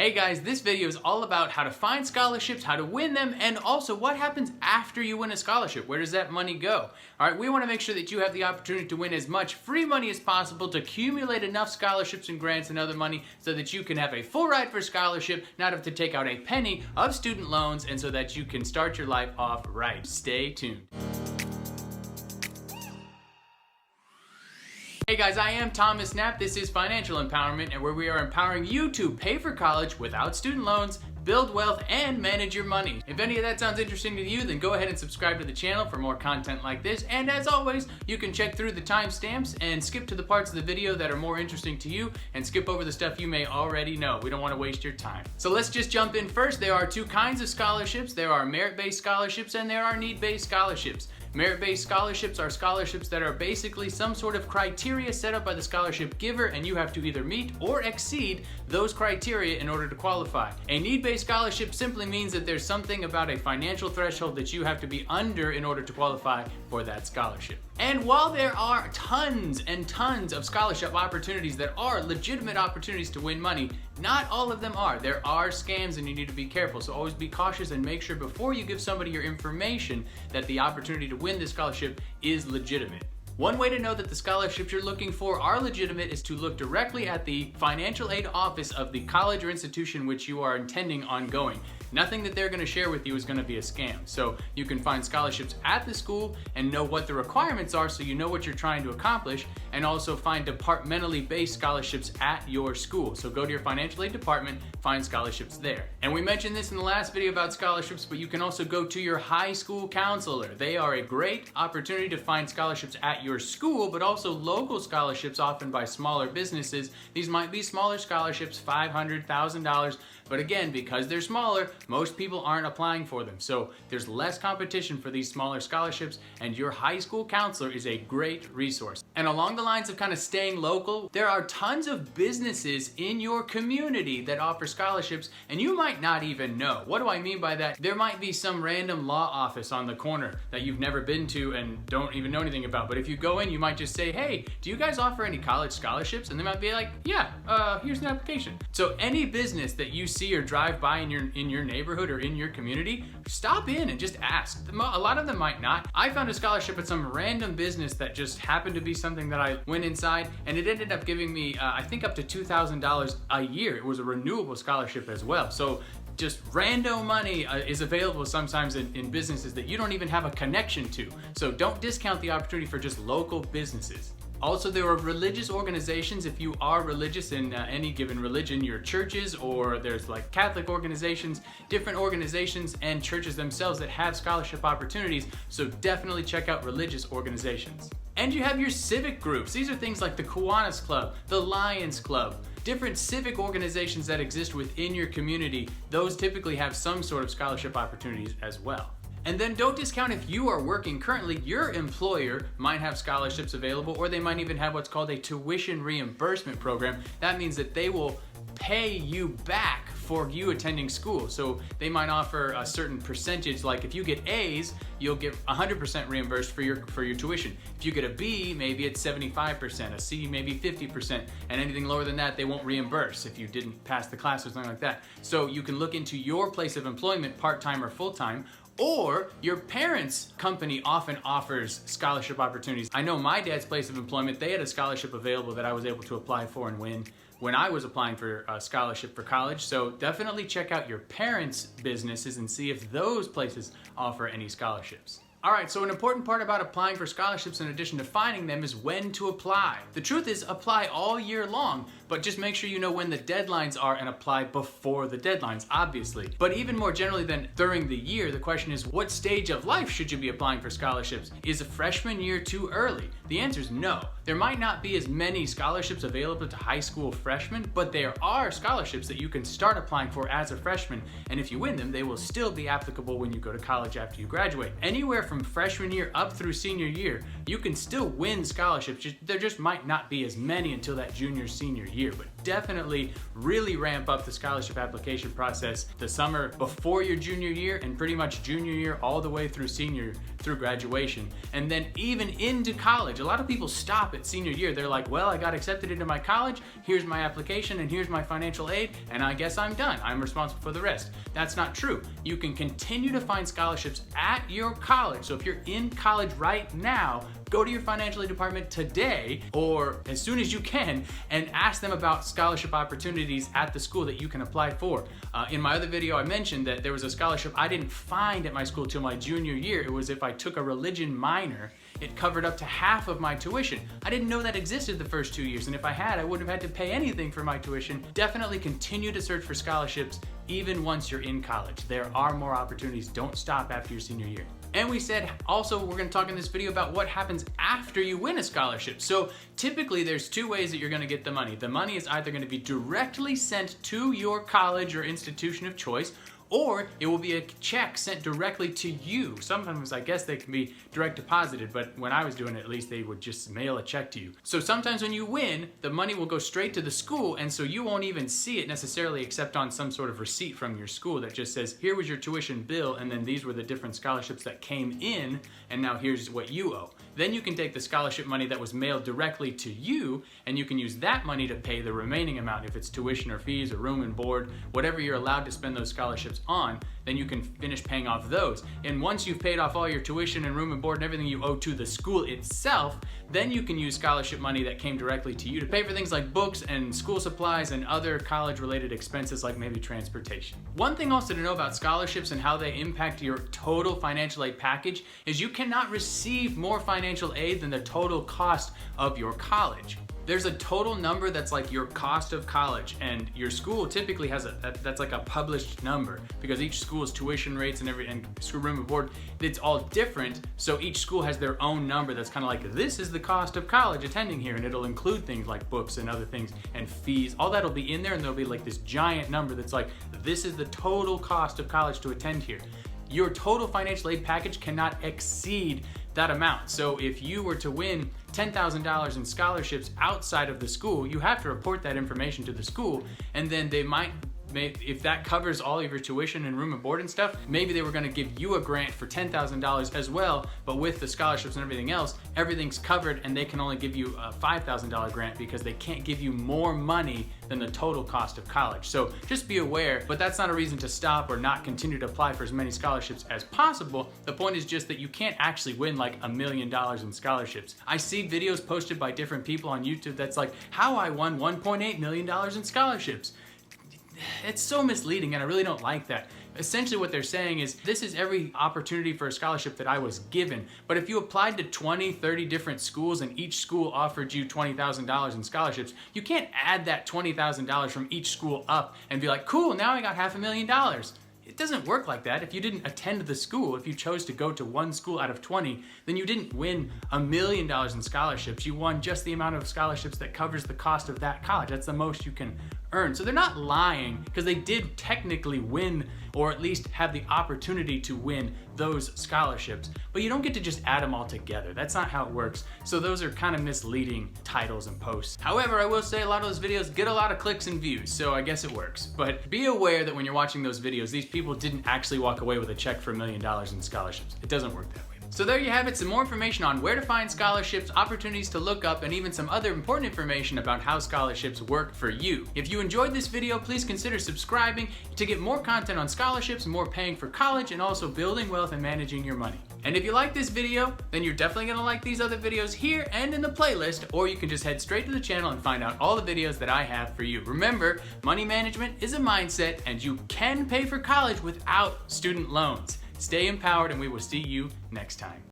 Hey guys, this video is all about how to find scholarships, how to win them, and also what happens after you win a scholarship. Where does that money go? Alright, we want to make sure that you have the opportunity to win as much free money as possible to accumulate enough scholarships and grants and other money so that you can have a full ride for scholarship, not have to take out a penny of student loans, and so that you can start your life off right. Stay tuned. Hey guys, I am Thomas Knapp. This is Financial Empowerment, and where we are empowering you to pay for college without student loans, build wealth, and manage your money. If any of that sounds interesting to you, then go ahead and subscribe to the channel for more content like this. And as always, you can check through the timestamps and skip to the parts of the video that are more interesting to you and skip over the stuff you may already know. We don't want to waste your time. So let's just jump in first. There are two kinds of scholarships. There are merit-based scholarships and there are need-based scholarships. Merit-based scholarships are scholarships that are basically some sort of criteria set up by the scholarship giver, and you have to either meet or exceed those criteria in order to qualify. A need-based scholarship simply means that there's something about a financial threshold that you have to be under in order to qualify for that scholarship. And while there are tons and tons of scholarship opportunities that are legitimate opportunities to win money, not all of them are. There are scams and you need to be careful. So always be cautious and make sure before you give somebody your information that the opportunity to win this scholarship is legitimate. One way to know that the scholarships you're looking for are legitimate is to look directly at the financial aid office of the college or institution which you are intending on going. Nothing that they're going to share with you is going to be a scam. So you can find scholarships at the school and know what the requirements are so you know what you're trying to accomplish, and also find departmentally based scholarships at your school. So go to your financial aid department, find scholarships there. And we mentioned this in the last video about scholarships, but you can also go to your high school counselor. They are a great opportunity to find scholarships at your school, but also local scholarships often by smaller businesses. These might be smaller scholarships, $500, $1,000, but again, because they're smaller, most people aren't applying for them. So there's less competition for these smaller scholarships, and your high school counselor is a great resource. And along the lines of kind of staying local, there are tons of businesses in your community that offer scholarships, and you might not even know. What do I mean by that? There might be some random law office on the corner that you've never been to and don't even know anything about. But if you go in, you might just say, hey, do you guys offer any college scholarships? And they might be like, yeah, here's an application. So any business that you see or drive by in your neighborhood or in your community, stop in and just ask. A lot of them might not. I found a scholarship at some random business that just happened to be something that I went inside, and it ended up giving me, I think, up to $2,000 a year. It was a renewable scholarship as well. So just random money is available sometimes in businesses that you don't even have a connection to. So don't discount the opportunity for just local businesses. Also, there are religious organizations. If you are religious in any given religion, your churches, or there's like Catholic organizations, different organizations and churches themselves that have scholarship opportunities. So definitely check out religious organizations. And you have your civic groups. These are things like the Kiwanis Club, the Lions Club, different civic organizations that exist within your community. Those typically have some sort of scholarship opportunities as well. And then don't discount if you are working currently, your employer might have scholarships available, or they might even have what's called a tuition reimbursement program. That means that they will pay you back for you attending school. So they might offer a certain percentage, like if you get A's, you'll get 100% reimbursed for your tuition. If you get a B, maybe it's 75%, a C, maybe 50%, and anything lower than that, they won't reimburse if you didn't pass the class or something like that. So you can look into your place of employment, part-time or full-time, or your parents' company often offers scholarship opportunities. I know my dad's place of employment, they had a scholarship available that I was able to apply for and win when I was applying for a scholarship for college. So definitely check out your parents' businesses and see if those places offer any scholarships. All right, so an important part about applying for scholarships in addition to finding them is when to apply. The truth is, apply all year long, but just make sure you know when the deadlines are and apply before the deadlines, obviously. But even more generally than during the year, the question is, what stage of life should you be applying for scholarships? Is a freshman year too early? The answer is no. There might not be as many scholarships available to high school freshmen, but there are scholarships that you can start applying for as a freshman, and if you win them, they will still be applicable when you go to college after you graduate. Anywhere from freshman year up through senior year, you can still win scholarships. There just might not be as many until that junior, senior year, but definitely really ramp up the scholarship application process the summer before your junior year and pretty much junior year all the way through through graduation. And then even into college. A lot of people stop at senior year. They're like, well, I got accepted into my college, here's my application and here's my financial aid, and I guess I'm done. I'm responsible for the rest. That's not true. You can continue to find scholarships at your college. So if you're in college right now, go to your financial aid department today or as soon as you can and ask them about scholarship opportunities at the school that you can apply for. In my other video, I mentioned that there was a scholarship I didn't find at my school till my junior year. It was if I took a religion minor, it covered up to half of my tuition. I didn't know that existed the first 2 years, and if I had, I wouldn't have had to pay anything for my tuition. Definitely continue to search for scholarships even once you're in college. There are more opportunities. Don't stop after your senior year. And we said also we're going to talk in this video about what happens after you win a scholarship. So typically there's two ways that you're going to get the money. The money is either going to be directly sent to your college or institution of choice, or it will be a check sent directly to you. Sometimes I guess they can be direct deposited, but when I was doing it, at least they would just mail a check to you. So sometimes when you win, the money will go straight to the school, and so you won't even see it necessarily except on some sort of receipt from your school that just says, here was your tuition bill, and then these were the different scholarships that came in, and now here's what you owe. Then you can take the scholarship money that was mailed directly to you, and you can use that money to pay the remaining amount, if it's tuition or fees or room and board, whatever you're allowed to spend those scholarships on, then you can finish paying off those. And once you've paid off all your tuition and room and board and everything you owe to the school itself, then you can use scholarship money that came directly to you to pay for things like books and school supplies and other college-related expenses like maybe transportation. One thing also to know about scholarships and how they impact your total financial aid package is you cannot receive more financial aid than the total cost of your college. There's a total number that's like your cost of college, and your school typically has that's like a published number because each school's tuition rates and school room and board, it's all different. So each school has their own number that's kind of like, this is the cost of college attending here, and it'll include things like books and other things and fees. All that'll be in there, and there'll be like this giant number that's like, this is the total cost of college to attend here. Your total financial aid package cannot exceed that amount. So if you were to win $10,000 in scholarships outside of the school, you have to report that information to the school, and then they might, if that covers all of your tuition and room and board and stuff, maybe they were going to give you a grant for $10,000 as well, but with the scholarships and everything else, everything's covered, and they can only give you a $5,000 grant because they can't give you more money than the total cost of college. So just be aware, but that's not a reason to stop or not continue to apply for as many scholarships as possible. The point is just that you can't actually win like $1 million in scholarships. I see videos posted by different people on YouTube that's like, how I won $1.8 million in scholarships. It's so misleading, and I really don't like that. Essentially what they're saying is, this is every opportunity for a scholarship that I was given, but if you applied to 20, 30 different schools and each school offered you $20,000 in scholarships, you can't add that $20,000 from each school up and be like, cool, now I got $500,000. It doesn't work like that. If you didn't attend the school, if you chose to go to one school out of 20, then you didn't win $1 million in scholarships. You won just the amount of scholarships that covers the cost of that college. That's the most you can earn. So they're not lying, because they did technically win, or at least have the opportunity to win those scholarships, but you don't get to just add them all together. That's not how it works. So those are kind of misleading titles and posts. However, I will say a lot of those videos get a lot of clicks and views, so I guess it works. But be aware that when you're watching those videos, these people didn't actually walk away with a check for $1 million in scholarships. It doesn't work that way. So there you have it, some more information on where to find scholarships, opportunities to look up, and even some other important information about how scholarships work for you. If you enjoyed this video, please consider subscribing to get more content on scholarships, more paying for college, and also building wealth and managing your money. And if you like this video, then you're definitely gonna like these other videos here and in the playlist, or you can just head straight to the channel and find out all the videos that I have for you. Remember, money management is a mindset, and you can pay for college without student loans. Stay empowered, and we will see you next time.